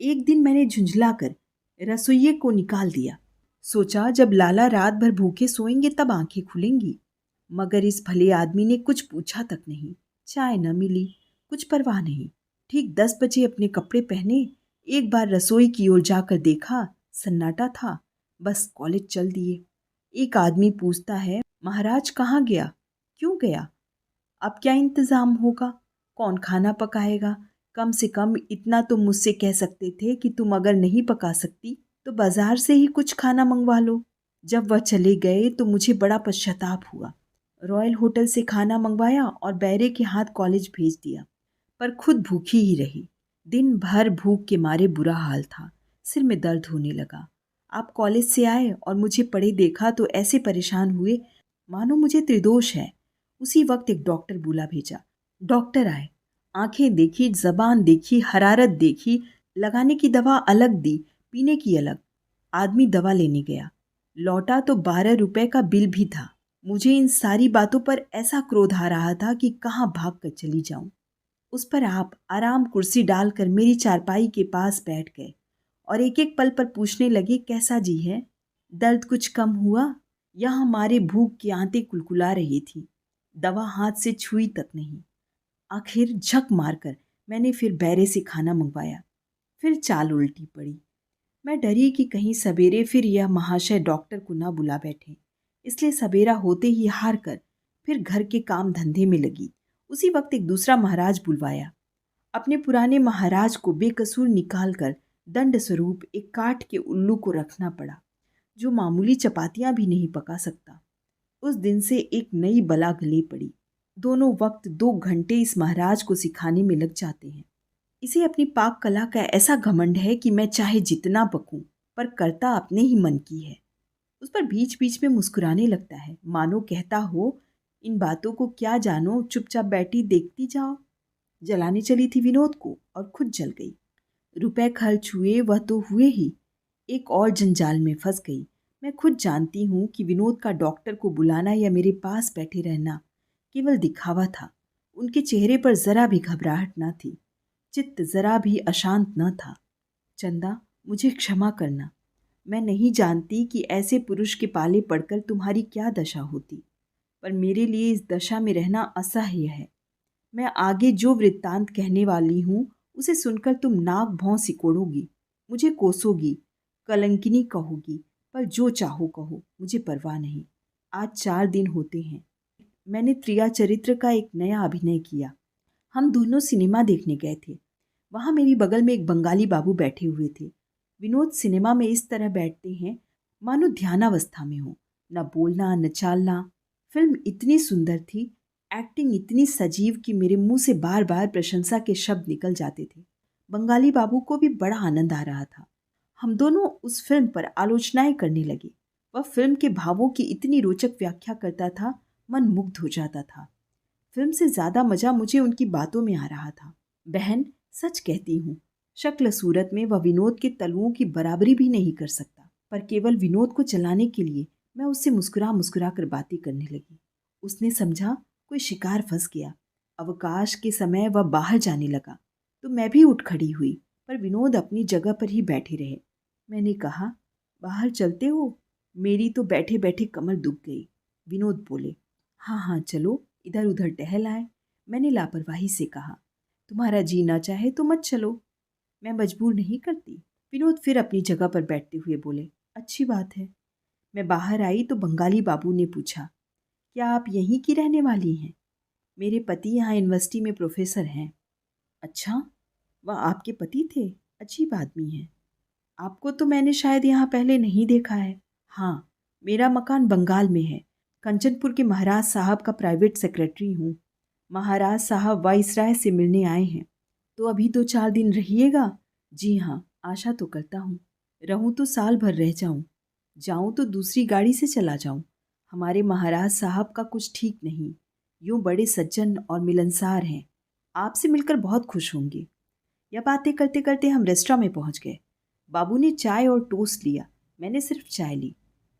एक दिन मैंने झुंझलाकर रसोइये को निकाल दिया। सोचा जब लाला रात भर भूखे सोएंगे तब आंखें खुलेंगी। मगर इस भले आदमी ने कुछ पूछा तक नहीं। चाय न मिली, कुछ परवाह नहीं। ठीक 10 बजे अपने कपड़े पहने एक बार रसोई की ओर जाकर देखा, सन्नाटा था। बस कॉलेज चल दिए। एक आदमी पूछता है, महाराज कहाँ गया, क्यों गया? अब क्या इंतजाम होगा? कौन खाना पकाएगा? कम से कम इतना तो मुझसे कह सकते थे कि तुम अगर नहीं पका सकती तो बाजार से ही कुछ खाना मंगवा लो। जब वह चले गए तो मुझे बड़ा पश्चाताप हुआ। रॉयल होटल से खाना मंगवाया और बैरे के हाथ कॉलेज भेज दिया, पर खुद भूखी ही रही। दिन भर भूख के मारे बुरा हाल था। सिर में दर्द होने लगा। आप कॉलेज से आए और मुझे पड़े देखा तो ऐसे परेशान हुए मानो मुझे त्रिदोष है। उसी वक्त एक डॉक्टर बुला भेजा। डॉक्टर आए, आंखें देखी, जबान देखी, हरारत देखी, लगाने की दवा अलग दी, पीने की अलग। आदमी दवा लेने गया, लौटा तो 12 रुपए का बिल भी था। मुझे इन सारी बातों पर ऐसा क्रोध आ रहा था कि कहाँ भाग कर चली जाऊं। उस पर आप आराम कुर्सी डालकर मेरी चारपाई के पास बैठ गए और एक एक पल पर पूछने लगे, कैसा जी है? दर्द कुछ कम हुआ? यहाँ हमारे भूख की आंतें कुलकुला रही थी। दवा हाथ से छुई तक नहीं। आखिर झक मारकर मैंने फिर बैरे से खाना मंगवाया। फिर चाल उल्टी पड़ी। मैं डरी कि कहीं सवेरे फिर यह महाशय डॉक्टर को ना बुला बैठे, इसलिए सवेरा होते ही हार कर फिर घर के काम धंधे में लगी। उसी वक्त एक दूसरा महाराज बुलवाया। अपने पुराने महाराज को बेकसूर निकालकर दंड स्वरूप एक काठ के उल्लू को रखना पड़ा, जो मामूली चपातियां भी नहीं पका सकता। उस दिन से एक नई बला गले पड़ी। दोनों वक्त 2 घंटे इस महाराज को सिखाने में लग जाते हैं। इसे अपनी पाक कला का ऐसा घमंड है कि मैं चाहे जितना पकूं, पर करता अपने ही मन की है। उस पर बीच बीच में मुस्कुराने लगता है, मानो कहता हो, इन बातों को क्या जानो, चुपचाप बैठी देखती जाओ। जलाने चली थी विनोद को और खुद जल गई। रुपए खर्च हुए वह तो हुए ही, एक और जंजाल में फंस गई। मैं खुद जानती हूँ कि विनोद का डॉक्टर को बुलाना या मेरे पास बैठे रहना केवल दिखावा था। उनके चेहरे पर जरा भी घबराहट न थी, चित्त जरा भी अशांत न था। चंदा, मुझे क्षमा करना। मैं नहीं जानती कि ऐसे पुरुष के पाले पड़कर तुम्हारी क्या दशा होती, पर मेरे लिए इस दशा में रहना असह्य है। मैं आगे जो वृत्तांत कहने वाली हूँ उसे सुनकर तुम नाक भौं सिकोड़ोगी, मुझे कोसोगी, कलंकिनी कहोगी, पर जो चाहो कहो, मुझे परवाह नहीं। आज 4 दिन होते हैं मैंने त्रिया चरित्र का एक नया अभिनय किया। हम दोनों सिनेमा देखने गए थे। वहाँ मेरी बगल में एक बंगाली बाबू बैठे हुए थे। विनोद सिनेमा में इस तरह बैठते हैं मानो ध्यानावस्था में हो, न बोलना न चालना। फिल्म इतनी सुंदर थी, एक्टिंग इतनी सजीव कि मेरे मुंह से बार बार प्रशंसा के शब्द निकल जाते थे। बंगाली बाबू को भी बड़ा आनंद आ रहा था। हम दोनों उस फिल्म पर आलोचनाएं करने लगे। वह फिल्म के भावों की इतनी रोचक व्याख्या करता था, मन मुग्ध हो जाता था। फिल्म से ज्यादा मजा मुझे उनकी बातों में आ रहा था। बहन, सच कहती हूँ, शक्ल सूरत में वह विनोद के तलुओं की बराबरी भी नहीं कर सकता, पर केवल विनोद को चलाने के लिए मैं उससे मुस्कुरा मुस्कुरा कर बातें करने लगी। उसने समझा कोई शिकार फंस गया। अवकाश के समय वह बाहर जाने लगा तो मैं भी उठ खड़ी हुई, पर विनोद अपनी जगह पर ही बैठे रहे। मैंने कहा, बाहर चलते हो? मेरी तो बैठे बैठे कमर दुख गई। विनोद बोले, हाँ हाँ चलो, इधर उधर टहल आए। मैंने लापरवाही से कहा, तुम्हारा जी ना चाहे तो मत चलो, मैं मजबूर नहीं करती। विनोद फिर अपनी जगह पर बैठते हुए बोले, अच्छी बात है। मैं बाहर आई तो बंगाली बाबू ने पूछा, क्या आप यहीं की रहने वाली हैं? मेरे पति यहाँ यूनिवर्सिटी में प्रोफेसर हैं। अच्छा, वह आपके पति थे? अजीब आदमी हैं। आपको तो मैंने शायद यहाँ पहले नहीं देखा है। हाँ, मेरा मकान बंगाल में है। कंचनपुर के महाराज साहब का प्राइवेट सेक्रेटरी हूँ। महाराज साहब वाइसराय से मिलने आए हैं। तो अभी 2-4 दिन रहिएगा? जी हाँ, आशा तो करता हूँ। रहूँ तो साल भर रह जाऊँ। जाऊँ तो दूसरी गाड़ी से चला जाऊँ। हमारे महाराज साहब का कुछ ठीक नहीं। यूँ बड़े सज्जन और मिलनसार हैं। आपसे मिलकर बहुत खुश होंगे। यह बातें करते करते हम रेस्टोरेंट में पहुंच गए। बाबू ने चाय और टोस्ट लिया, मैंने सिर्फ चाय ली।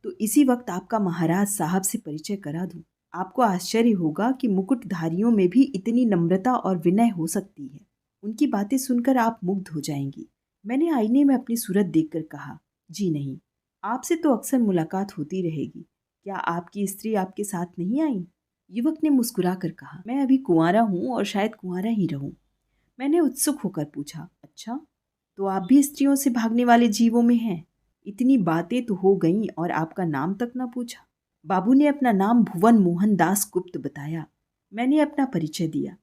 तो इसी वक्त आपका महाराज साहब से परिचय करा दूं। आपको आश्चर्य होगा कि मुकुटधारियों में भी इतनी नम्रता और विनय हो सकती है। उनकी बातें सुनकर आप मुग्ध हो जाएंगी। मैंने आईने में अपनी सूरत देखकर कहा, जी नहीं, आपसे तो अक्सर मुलाकात होती रहेगी। क्या आपकी स्त्री आपके साथ नहीं आई? युवक ने मुस्कुरा कर कहा, मैं अभी कुंवारा हूँ और शायद कुंवारा ही रहूं। मैंने उत्सुक होकर पूछा, अच्छा, तो आप भी स्त्रियों से भागने वाले जीवों में हैं? इतनी बातें तो हो गईं और आपका नाम तक न पूछा। बाबू ने अपना नाम भुवन मोहन दास गुप्त बताया। मैंने अपना परिचय दिया।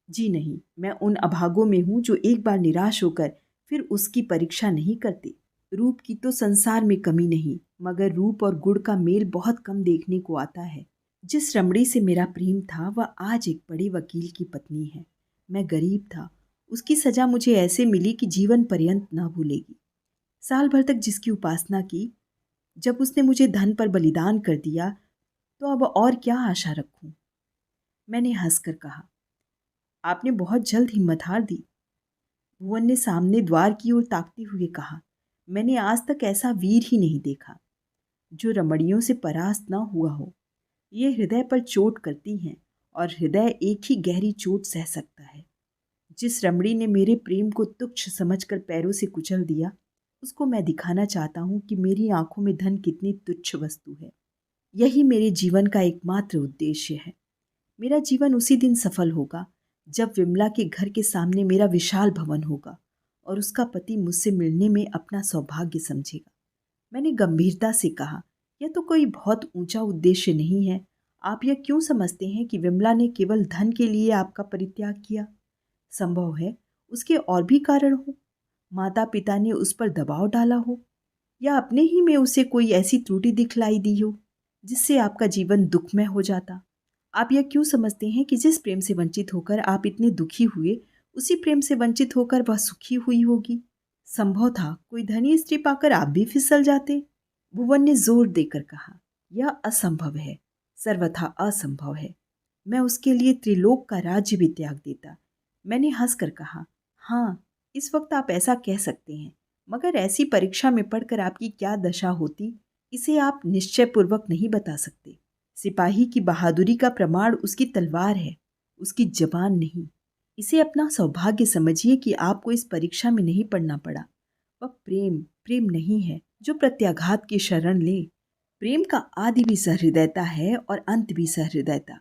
जी नहीं, मैं उन अभागों में हूँ जो एक बार निराश होकर फिर उसकी परीक्षा नहीं करते। रूप की तो संसार में कमी नहीं, मगर रूप और गुण का मेल बहुत कम देखने को आता है। जिस रमणी से मेरा प्रेम था वह आज एक बड़े वकील की पत्नी है। मैं गरीब था, उसकी सजा मुझे ऐसे मिली कि जीवन पर्यंत न भूलेगी। साल भर तक जिसकी उपासना की, जब उसने मुझे धन पर बलिदान कर दिया तो अब और क्या आशा रखूं? मैंने हंसकर कहा, आपने बहुत जल्द हिम्मत हार दी। भुवन ने सामने द्वार की ओर ताकते हुए कहा, मैंने आज तक ऐसा वीर ही नहीं देखा जो रमणियों से परास्त न हुआ हो। ये हृदय पर चोट करती हैं और हृदय एक ही गहरी चोट सह सकता है। जिस रमणी ने मेरे प्रेम को तुच्छ समझकर पैरों से कुचल दिया, उसको मैं दिखाना चाहता हूँ कि मेरी आंखों में धन कितनी तुच्छ वस्तु है। यही मेरे जीवन का एकमात्र उद्देश्य है। मेरा जीवन उसी दिन सफल होगा जब विमला के घर के सामने मेरा विशाल भवन होगा और उसका पति मुझसे मिलने में अपना सौभाग्य समझेगा। मैंने गंभीरता से कहा, यह तो कोई बहुत ऊंचा उद्देश्य नहीं है। आप यह क्यों समझते हैं कि विमला ने केवल धन के लिए आपका परित्याग किया? संभव है उसके और भी कारण हो। माता पिता ने उस पर दबाव डाला हो, या अपने ही में उसे कोई ऐसी त्रुटि दिखलाई दी हो जिससे आपका जीवन दुखमय हो जाता। आप यह क्यों समझते हैं कि जिस प्रेम से वंचित होकर आप इतने दुखी हुए, उसी प्रेम से वंचित होकर वह सुखी हुई होगी? संभव था कोई धनी स्त्री पाकर आप भी फिसल जाते। भुवन ने जोर देकर कहा, यह असंभव है, सर्वथा असंभव है। मैं उसके लिए त्रिलोक का राज्य भी त्याग देता। मैंने हंसकर कहा, हाँ, इस वक्त आप ऐसा कह सकते हैं, मगर ऐसी परीक्षा में पढ़कर आपकी क्या दशा होती, इसे आप निश्चयपूर्वक नहीं बता सकते। सिपाही की बहादुरी का प्रमाण उसकी तलवार है, उसकी जबान नहीं। इसे अपना सौभाग्य समझिए कि आपको इस परीक्षा में नहीं पड़ना पड़ा। वह प्रेम प्रेम नहीं है जो प्रत्याघात की शरण ले। प्रेम का आदि भी सहृदयता है और अंत भी सहृदयता।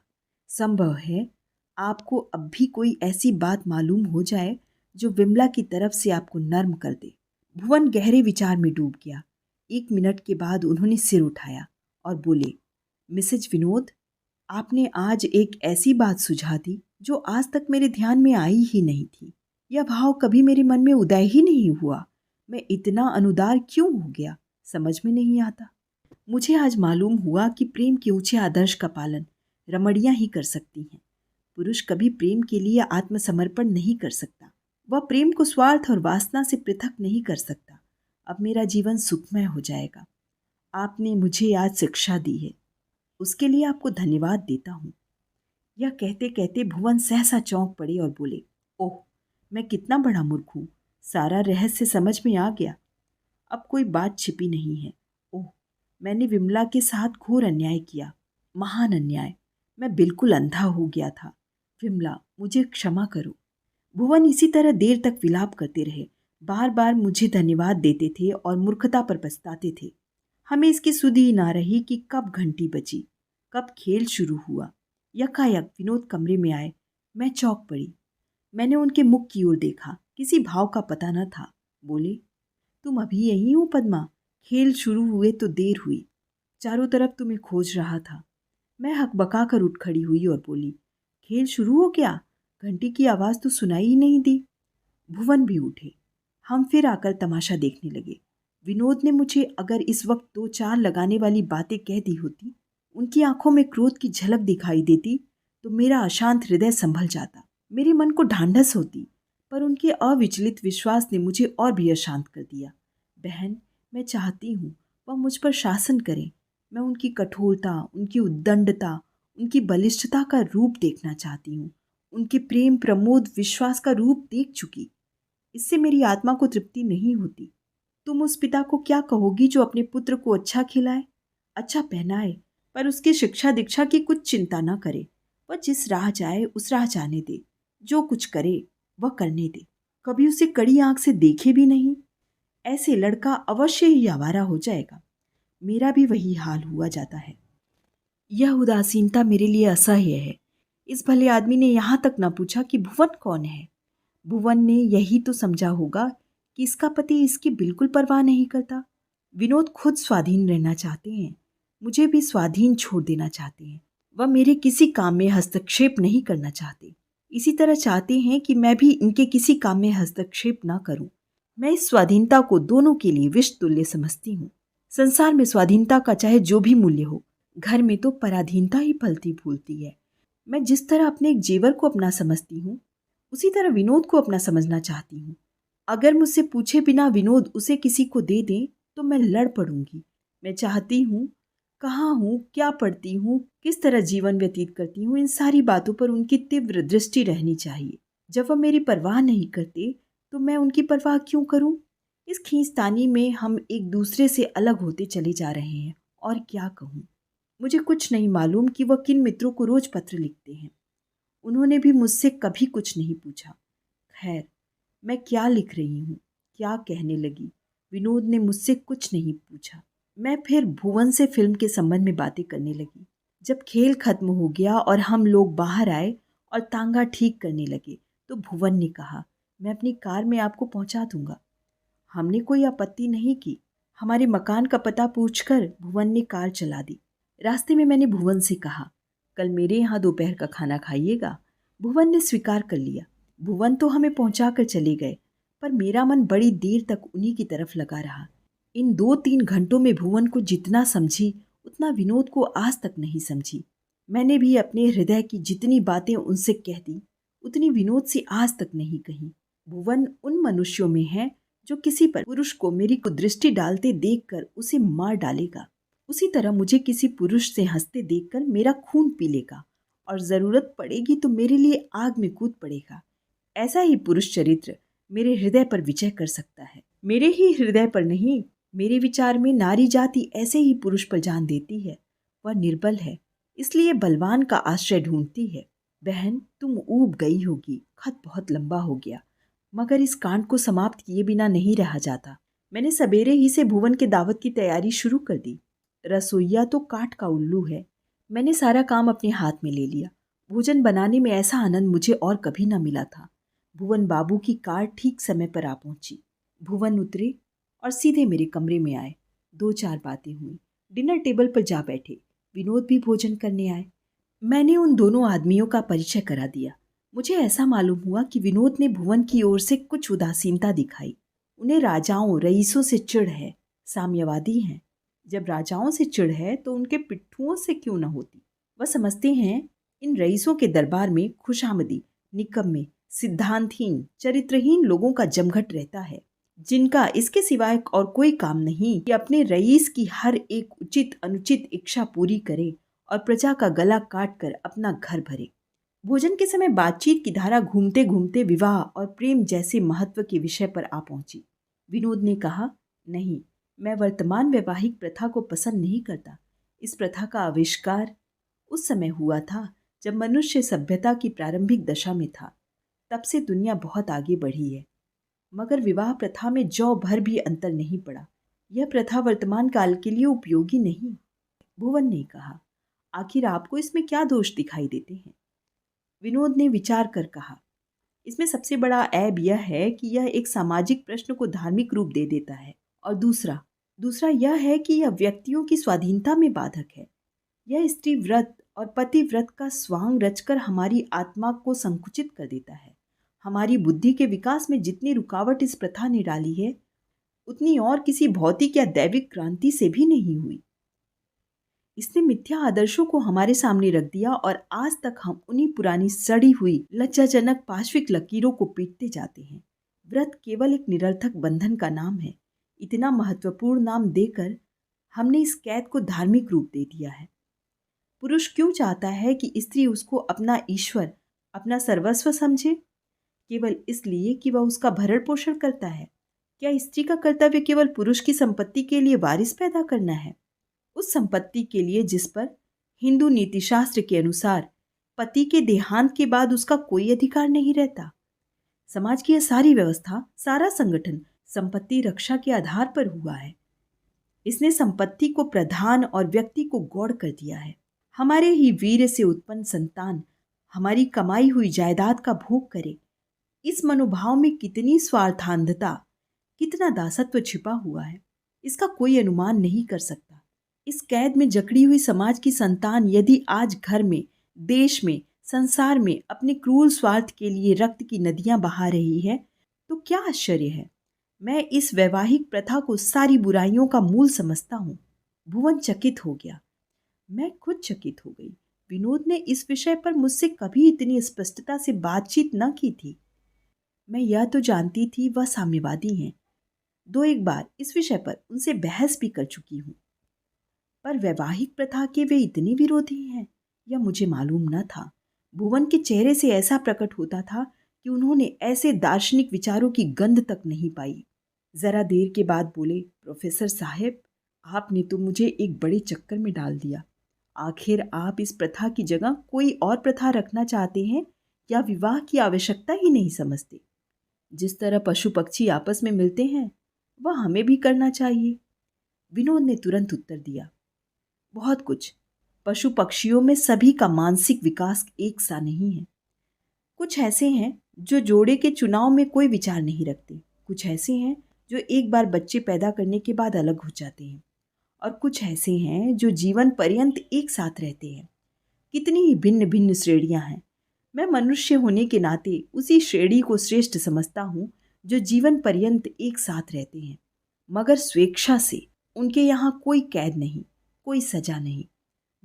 संभव है आपको अब भी कोई ऐसी बात मालूम हो जाए जो विमला की तरफ से आपको नर्म कर दे। भुवन गहरे विचार में डूब गया। 1 मिनट के बाद उन्होंने सिर उठाया और बोले, मिसेज विनोद, आपने आज एक ऐसी बात सुझा दी जो आज तक मेरे ध्यान में आई ही नहीं थी। यह भाव कभी मेरे मन में उदय ही नहीं हुआ। मैं इतना अनुदार क्यों हो गया, समझ में नहीं आता। मुझे आज मालूम हुआ कि प्रेम के ऊंचे आदर्श का पालन रमणियां ही कर सकती हैं। पुरुष कभी प्रेम के लिए आत्मसमर्पण नहीं कर सकता। वह प्रेम को स्वार्थ और वासना से पृथक नहीं कर सकता। अब मेरा जीवन सुखमय हो जाएगा। आपने मुझे आज शिक्षा दी है, उसके लिए आपको धन्यवाद देता हूँ। यह कहते कहते भुवन सहसा चौंक पड़े और बोले, ओह, मैं कितना बड़ा मूर्ख हूँ। सारा रहस्य समझ में आ गया। अब कोई बात छिपी नहीं है। ओह, मैंने विमला के साथ घोर अन्याय किया, महान अन्याय। मैं बिल्कुल अंधा हो गया था। विमला, मुझे क्षमा करो। भुवन इसी तरह देर तक विलाप करते रहे। बार बार मुझे धन्यवाद देते थे और मूर्खता पर पछताते थे। हमें इसकी सुध ही ना रही कि कब घंटी बजी, कब खेल शुरू हुआ। यकायक विनोद कमरे में आए। मैं चौंक पड़ी। मैंने उनके मुख की ओर देखा, किसी भाव का पता न था। बोले, तुम अभी यहीं हो पद्मा? खेल शुरू हुए तो देर हुई। चारों तरफ तुम्हें खोज रहा था। मैं हकबका कर उठ खड़ी हुई और बोली, खेल शुरू हो गया? घंटी की आवाज़ तो सुनाई ही नहीं दी। भुवन भी उठे। हम फिर आकर तमाशा देखने लगे। विनोद ने मुझे अगर इस वक्त दो चार लगाने वाली बातें कह दी होती, उनकी आंखों में क्रोध की झलक दिखाई देती, तो मेरा अशांत हृदय संभल जाता, मेरे मन को ढांढस होती। पर उनके अविचलित विश्वास ने मुझे और भी अशांत कर दिया। बहन, मैं चाहती हूँ वह मुझ पर शासन करें। मैं उनकी कठोरता, उनकी उद्दंडता, उनकी बलिष्ठता का रूप देखना चाहती हूँ। उनके प्रेम, प्रमोद, विश्वास का रूप देख चुकी। इससे मेरी आत्मा को तृप्ति नहीं होती। तुम उस पिता को क्या कहोगी जो अपने पुत्र को अच्छा खिलाए, अच्छा पहनाए, पर उसकी शिक्षा दीक्षा की कुछ चिंता न करे? वह जिस राह जाए उस राह जाने दे, जो कुछ करे वह करने दे, कभी उसे कड़ी आंख से देखे भी नहीं। ऐसे लड़का अवश्य ही आवारा हो जाएगा। मेरा भी वही हाल हुआ जाता है। यह उदासीनता मेरे लिए असह्य है। इस भले आदमी ने यहाँ तक न पूछा कि भुवन कौन है। भुवन ने यही तो समझा होगा कि इसका पति इसकी बिल्कुल परवाह नहीं करता। विनोद खुद स्वाधीन रहना चाहते हैं, मुझे भी स्वाधीन छोड़ देना चाहते हैं। वह मेरे किसी काम में हस्तक्षेप नहीं करना चाहते। इसी तरह चाहते हैं कि मैं भी इनके किसी काम में हस्तक्षेप ना करूं। मैं इस स्वाधीनता को दोनों के लिए विष तुल्य समझती हूँ। संसार में स्वाधीनता का चाहे जो भी मूल्य हो, घर में तो पराधीनता ही फलती फूलती है। मैं जिस तरह अपने एक जेवर को अपना समझती हूँ, उसी तरह विनोद को अपना समझना चाहती हूँ। अगर मुझसे पूछे बिना विनोद उसे किसी को दे दें तो मैं लड़ पड़ूंगी। मैं चाहती हूँ, कहाँ हूँ, क्या पढ़ती हूँ, किस तरह जीवन व्यतीत करती हूँ, इन सारी बातों पर उनकी तीव्र दृष्टि रहनी चाहिए। जब वह मेरी परवाह नहीं करते तो मैं उनकी परवाह क्यों करूँ? इस खींचतानी में हम एक दूसरे से अलग होते चले जा रहे हैं। और क्या कहूँ, मुझे कुछ नहीं मालूम कि वह किन मित्रों को रोज पत्र लिखते हैं। उन्होंने भी मुझसे कभी कुछ नहीं पूछा। खैर, मैं क्या लिख रही हूँ, क्या कहने लगी, विनोद ने मुझसे कुछ नहीं पूछा। मैं फिर भुवन से फिल्म के संबंध में बातें करने लगी। जब खेल खत्म हो गया और हम लोग बाहर आए और तांगा ठीक करने लगे तो भुवन ने कहा, मैं अपनी कार में आपको पहुंचा दूंगा। हमने कोई आपत्ति नहीं की। हमारे मकान का पता पूछकर भुवन ने कार चला दी। रास्ते में मैंने भुवन से कहा, कल मेरे यहाँ दोपहर का खाना खाइएगा। भुवन ने स्वीकार कर लिया। भुवन तो हमें पहुंचा कर चले गए, पर मेरा मन बड़ी देर तक उन्हीं की तरफ लगा रहा। इन 2-3 घंटों में भुवन को जितना समझी उतना विनोद को आज तक नहीं समझी। मैंने भी अपने हृदय की जितनी बातें उनसे कह दी उतनी विनोद से आज तक नहीं कही। भुवन उन मनुष्यों में है जो किसी पर पुरुष को मेरी कुदृष्टि डालते देखकर उसे मार डालेगा। उसी तरह मुझे किसी पुरुष से हंसते देखकर मेरा खून पी लेगा और जरूरत पड़ेगी तो मेरे लिए आग में कूद पड़ेगा। ऐसा ही पुरुष चरित्र मेरे हृदय पर विजय कर सकता है। मेरे ही हृदय पर नहीं, मेरे विचार में नारी जाति ऐसे ही पुरुष पर जान देती है। वह निर्बल है, इसलिए बलवान का आश्रय ढूंढती है। बहन, तुम ऊब गई होगी, खत बहुत लंबा हो गया, मगर इस कांड को समाप्त किए बिना नहीं रहा जाता। मैंने सवेरे ही से भुवन के दावत की तैयारी शुरू कर दी। रसोइया तो काठ का उल्लू है। मैंने सारा काम अपने हाथ में ले लिया। भोजन बनाने में ऐसा आनंद मुझे और कभी न मिला था। भुवन बाबू की कार ठीक समय पर आ पहुंची। भुवन उतरे और सीधे मेरे कमरे में आए। 2-4 बातें हुई। डिनर टेबल पर जा बैठे। विनोद भी भोजन करने आए। मैंने उन दोनों आदमियों का परिचय करा दिया। मुझे ऐसा मालूम हुआ कि विनोद ने भुवन की ओर से कुछ उदासीनता दिखाई। उन्हें राजाओं, रईसों से चिढ़ है, साम्यवादी हैं। जब राजाओं से चिढ़ है तो उनके पिट्ठुओं से क्यों न होती। वह समझते हैं इन रईसों के दरबार में खुशामदी, निकम्मे, सिद्धांतहीन, चरित्रहीन लोगों का जमघट रहता है, जिनका इसके सिवाय और कोई काम नहीं कि अपने रईस की हर एक उचित अनुचित इच्छा पूरी करे और प्रजा का गला काट कर अपना घर भरे। भोजन के समय बातचीत की धारा घूमते घूमते विवाह और प्रेम जैसे महत्व के विषय पर आ पहुंची। विनोद ने कहा, नहीं, मैं वर्तमान वैवाहिक प्रथा को पसंद नहीं करता। इस प्रथा का आविष्कार उस समय हुआ था जब मनुष्य सभ्यता की प्रारंभिक दशा में था। तब से दुनिया बहुत आगे बढ़ी है, मगर विवाह प्रथा में जौ भर भी अंतर नहीं पड़ा। यह प्रथा वर्तमान काल के लिए उपयोगी नहीं। भुवन ने कहा, आखिर आपको इसमें क्या दोष दिखाई देते हैं? विनोद ने विचार कर कहा, इसमें सबसे बड़ा ऐब यह है कि यह एक सामाजिक प्रश्न को धार्मिक रूप दे देता है, और दूसरा, दूसरा यह है कि यह व्यक्तियों की स्वाधीनता में बाधक है। यह स्त्री व्रत और पति व्रत का स्वांग रचकर हमारी आत्मा को संकुचित कर देता है। हमारी बुद्धि के विकास में जितनी रुकावट इस प्रथा ने डाली है, उतनी और किसी भौतिक या दैविक क्रांति से भी नहीं हुई। इसने मिथ्या आदर्शों को हमारे सामने रख दिया और आज तक हम उन्हीं पुरानी सड़ी हुई लज्जाजनक पाश्विक लकीरों को पीटते जाते हैं। व्रत केवल एक निरर्थक बंधन का नाम है। इतना महत्वपूर्ण नाम देकर हमने इस कैद को धार्मिक रूप दे दिया है। पुरुष क्यों चाहता है कि स्त्री उसको अपना ईश्वर, अपना सर्वस्व समझे? केवल इसलिए कि वह उसका भरण पोषण करता है। क्या स्त्री का कर्तव्य केवल पुरुष की संपत्ति के लिए वारिस पैदा करना है? उस संपत्ति के लिए जिस पर हिंदू नीतिशास्त्र के अनुसार पति के देहांत के बाद उसका कोई अधिकार नहीं रहता। समाज की यह सारी व्यवस्था, सारा संगठन संपत्ति रक्षा के आधार पर हुआ है। इसने संपत्ति को प्रधान और व्यक्ति को गौड़ कर दिया है। हमारे ही वीर से उत्पन्न संतान हमारी कमाई हुई जायदाद का भोग करे। इस मनोभाव में कितनी स्वार्थांधता, कितना दासत्व छिपा हुआ है, इसका कोई अनुमान नहीं कर सकता। इस कैद में जकड़ी हुई समाज की संतान यदि आज घर में, देश में, संसार में अपने क्रूर स्वार्थ के लिए रक्त की नदियां बहा रही है, तो क्या आश्चर्य है। मैं इस वैवाहिक प्रथा को सारी बुराइयों का मूल समझता हूँ। भुवन चकित हो गया। मैं खुद चकित हो गई। विनोद ने इस विषय पर मुझसे कभी इतनी स्पष्टता से बातचीत न की थी। मैं यह तो जानती थी वह साम्यवादी हैं। 2-1 बार इस विषय पर उनसे बहस भी कर चुकी हूँ, पर वैवाहिक प्रथा के वे इतने विरोधी हैं यह मुझे मालूम न था। भुवन के चेहरे से ऐसा प्रकट होता था कि उन्होंने ऐसे दार्शनिक विचारों की गंध तक नहीं पाई। जरा देर के बाद बोले, प्रोफेसर साहब, आपने तो मुझे एक बड़े चक्कर में डाल दिया। आखिर आप इस प्रथा की जगह कोई और प्रथा रखना चाहते हैं या विवाह की आवश्यकता ही नहीं समझते? जिस तरह पशु पक्षी आपस में मिलते हैं, वह हमें भी करना चाहिए। विनोद ने तुरंत उत्तर दिया, बहुत कुछ। पशु पक्षियों में सभी का मानसिक विकास एक सा नहीं है। कुछ ऐसे हैं जो जोड़े के चुनाव में कोई विचार नहीं रखते। कुछ ऐसे हैं जो एक बार बच्चे पैदा करने के बाद अलग हो जाते हैं, और कुछ ऐसे हैं जो जीवन पर्यंत एक साथ रहते हैं। कितनी ही भिन्न भिन्न श्रेणियां हैं। मैं मनुष्य होने के नाते उसी श्रेणी को श्रेष्ठ समझता हूँ जो जीवन पर्यंत एक साथ रहते हैं, मगर स्वेच्छा से। उनके यहाँ कोई कैद नहीं, कोई सजा नहीं।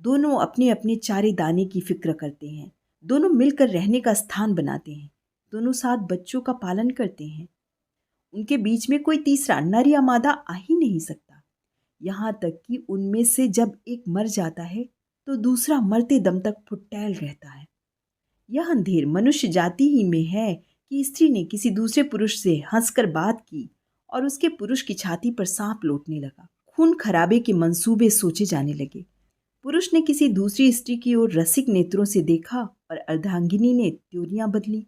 दोनों अपने अपने चारे दाने की फिक्र करते हैं। दोनों मिलकर रहने का स्थान बनाते हैं। दोनों साथ बच्चों का पालन करते हैं। उनके बीच में कोई तीसरा नर या मादा आ ही नहीं सकता। यहाँ तक कि उनमें से जब एक मर जाता है तो दूसरा मरते दम तक फुटैल रहता है। यह अंधेर मनुष्य जाति ही में है कि स्त्री ने किसी दूसरे पुरुष से हंसकर बात की और उसके पुरुष की छाती पर सांप लौटने लगा। खून खराबे के मंसूबे सोचे जाने लगे। पुरुष ने किसी दूसरी स्त्री की ओर रसिक नेत्रों से देखा और अर्धांगिनी ने त्योरियां बदली।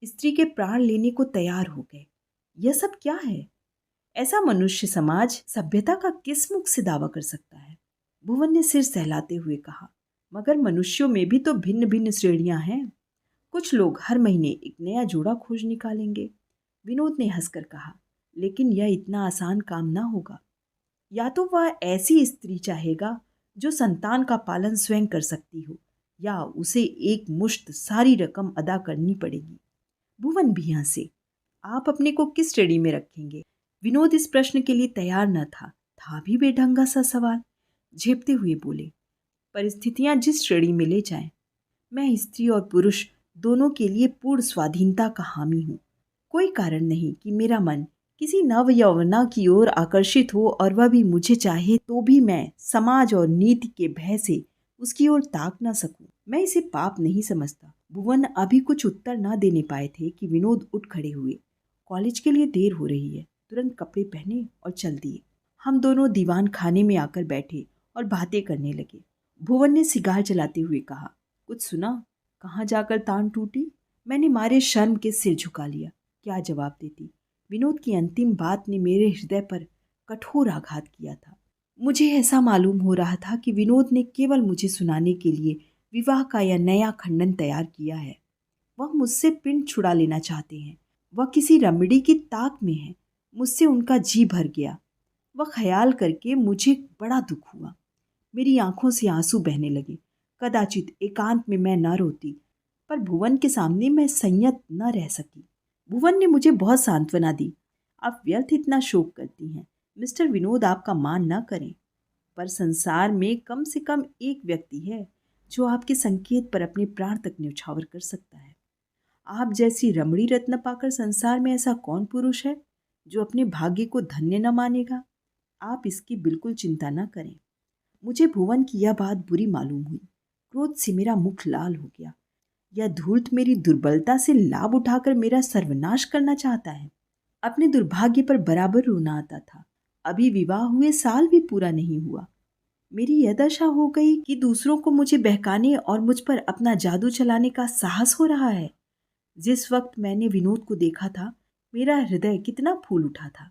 स्त्री के प्राण लेने को तैयार हो गए। यह सब क्या है? ऐसा मनुष्य समाज सभ्यता का किस मुख से दावा कर सकता है? भुवन ने सिर सहलाते हुए कहा, मगर मनुष्यों में भी तो भिन्न भिन्न श्रेणियां हैं। कुछ लोग हर महीने एक नया जोड़ा खोज निकालेंगे। विनोद ने हंसकर कहा, लेकिन यह इतना आसान काम ना होगा। या तो वह ऐसी स्त्री चाहेगा जो संतान का पालन स्वयं कर सकती हो, या उसे एक मुश्त सारी रकम अदा करनी पड़ेगी। भुवन भी हंसे। आप अपने को किस श्रेणी में रखेंगे? विनोद इस प्रश्न के लिए तैयार न था भी बेढंगा सा सवाल। झेपते हुए बोले, परिस्थितियां जिस श्रेणी में ले जाएं, मैं स्त्री और पुरुष दोनों के लिए पूर्ण स्वाधीनता का हामी हूँ। कोई कारण नहीं कि मेरा मन किसी नव यौवना की ओर आकर्षित हो और वह भी मुझे चाहे तो भी मैं समाज और नीति के भय से उसकी ओर ताक न सकूं। मैं इसे पाप नहीं समझता। भुवन अभी कुछ उत्तर न देने पाए थे कि विनोद उठ खड़े हुए। कॉलेज के लिए देर हो रही है। तुरंत कपड़े पहने और चल दिए। हम दोनों दीवान खाने में आकर बैठे और बातें करने लगे। भुवन ने सिगार जलाते हुए कहा, कुछ सुना? कहाँ जाकर तान टूटी? मैंने मारे शर्म के सिर झुका लिया। क्या जवाब देती? विनोद की अंतिम बात ने मेरे हृदय पर कठोर आघात किया था। मुझे ऐसा मालूम हो रहा था कि विनोद ने केवल मुझे सुनाने के लिए विवाह का यह नया खंडन तैयार किया है। वह मुझसे पिंड छुड़ा लेना चाहते हैं। वह किसी रमड़ी की ताक में है। मुझसे उनका जी भर गया। वह ख्याल करके मुझे बड़ा दुख हुआ। मेरी आंखों से आंसू बहने लगे। कदाचित एकांत में मैं न रोती, पर भुवन के सामने मैं संयत न रह सकी। भुवन ने मुझे बहुत सांत्वना दी। आप व्यर्थ इतना शोक करती हैं। मिस्टर विनोद आपका मान न करें, पर संसार में कम से कम एक व्यक्ति है जो आपके संकेत पर अपने प्राण तक न्यौछावर कर सकता है। आप जैसी रमणी रत्न पाकर संसार में ऐसा कौन पुरुष है जो अपने भाग्य को धन्य न मानेगा। आप इसकी बिल्कुल चिंता न करें। मुझे भुवन की यह बात बुरी मालूम हुई। क्रोध से मेरा मुख लाल हो गया। यह धूर्त मेरी दुर्बलता से लाभ उठाकर मेरा सर्वनाश करना चाहता है। अपने दुर्भाग्य पर बराबर रोना आता था। अभी विवाह हुए साल भी पूरा नहीं हुआ, मेरी यह दशा हो गई कि दूसरों को मुझे बहकाने और मुझ पर अपना जादू चलाने का साहस हो रहा है। जिस वक्त मैंने विनोद को देखा था, मेरा हृदय कितना फूल उठा था।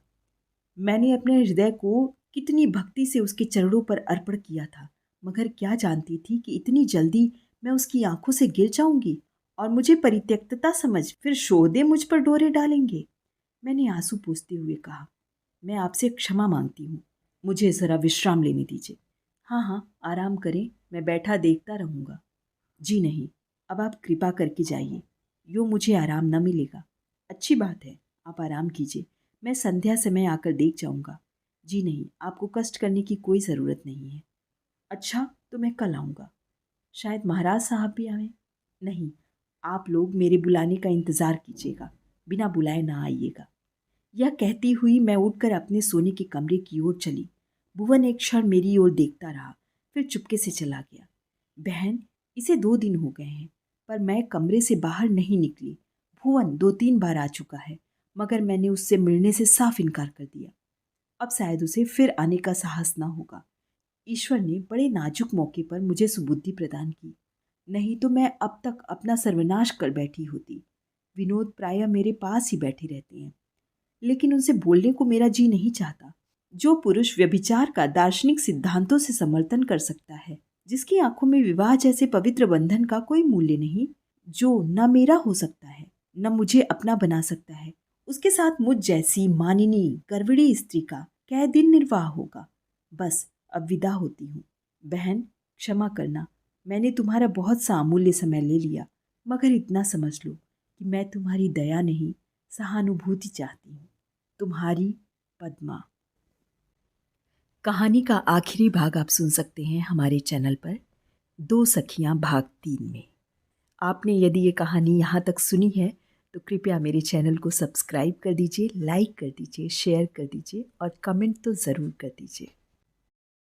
मैंने अपने हृदय को कितनी भक्ति से उसके चरणों पर अर्पण किया था, मगर क्या जानती थी कि इतनी जल्दी मैं उसकी आंखों से गिर जाऊंगी और मुझे परित्यक्तता समझ फिर शोहदे मुझ पर डोरे डालेंगे। मैंने आंसू पोंछते हुए कहा, मैं आपसे क्षमा मांगती हूँ, मुझे ज़रा विश्राम लेने दीजिए। हाँ हाँ, आराम करें, मैं बैठा देखता रहूँगा। जी नहीं, अब आप कृपा करके जाइए, यूँ मुझे आराम न मिलेगा। अच्छी बात है, आप आराम कीजिए, मैं संध्या समय आकर देख जाऊँगा। जी नहीं, आपको कष्ट करने की कोई ज़रूरत नहीं है। अच्छा, तो मैं कल आऊँगा। शायद महाराज साहब भी आवें। नहीं, आप लोग मेरे बुलाने का इंतज़ार कीजिएगा, बिना बुलाए ना आइएगा। यह कहती हुई मैं उठकर अपने सोने के कमरे की ओर चली। भुवन एक क्षण मेरी ओर देखता रहा, फिर चुपके से चला गया। बहन, इसे 2 दिन हो गए हैं, पर मैं कमरे से बाहर नहीं निकली। भुवन 2-3 बार आ चुका है, मगर मैंने उससे मिलने से साफ इनकार कर दिया। अब शायद उसे फिर आने का साहस ना होगा। ईश्वर ने बड़े नाजुक मौके पर मुझे सुबुद्धि प्रदान की, नहीं तो मैं अब तक अपना सर्वनाश कर बैठी होती। विनोद प्रायः मेरे पास ही बैठे रहते हैं, लेकिन उनसे बोलने को मेरा जी नहीं चाहता। जो पुरुष व्यभिचार का दार्शनिक सिद्धांतों से समर्थन कर सकता है, जिसकी आंखों में विवाह जैसे पवित्र बंधन का कोई मूल्य नहीं, जो न मेरा हो सकता है न मुझे अपना बना सकता है, उसके साथ मुझ जैसी मानिनी गर्विणी स्त्री का क्या दिन निर्वाह होगा। बस अब विदा होती हूँ। बहन, क्षमा करना, मैंने तुम्हारा बहुत सा अमूल्य समय ले लिया, मगर इतना समझ लो कि मैं तुम्हारी दया नहीं, सहानुभूति चाहती हूँ। तुम्हारी पद्मा। कहानी का आखिरी भाग आप सुन सकते हैं हमारे चैनल पर, 2 सखियां भाग 3 में। आपने यदि ये कहानी यहाँ तक सुनी है तो कृपया मेरे चैनल को सब्सक्राइब कर दीजिए, लाइक कर दीजिए, शेयर कर दीजिए और कमेंट तो ज़रूर कर दीजिए।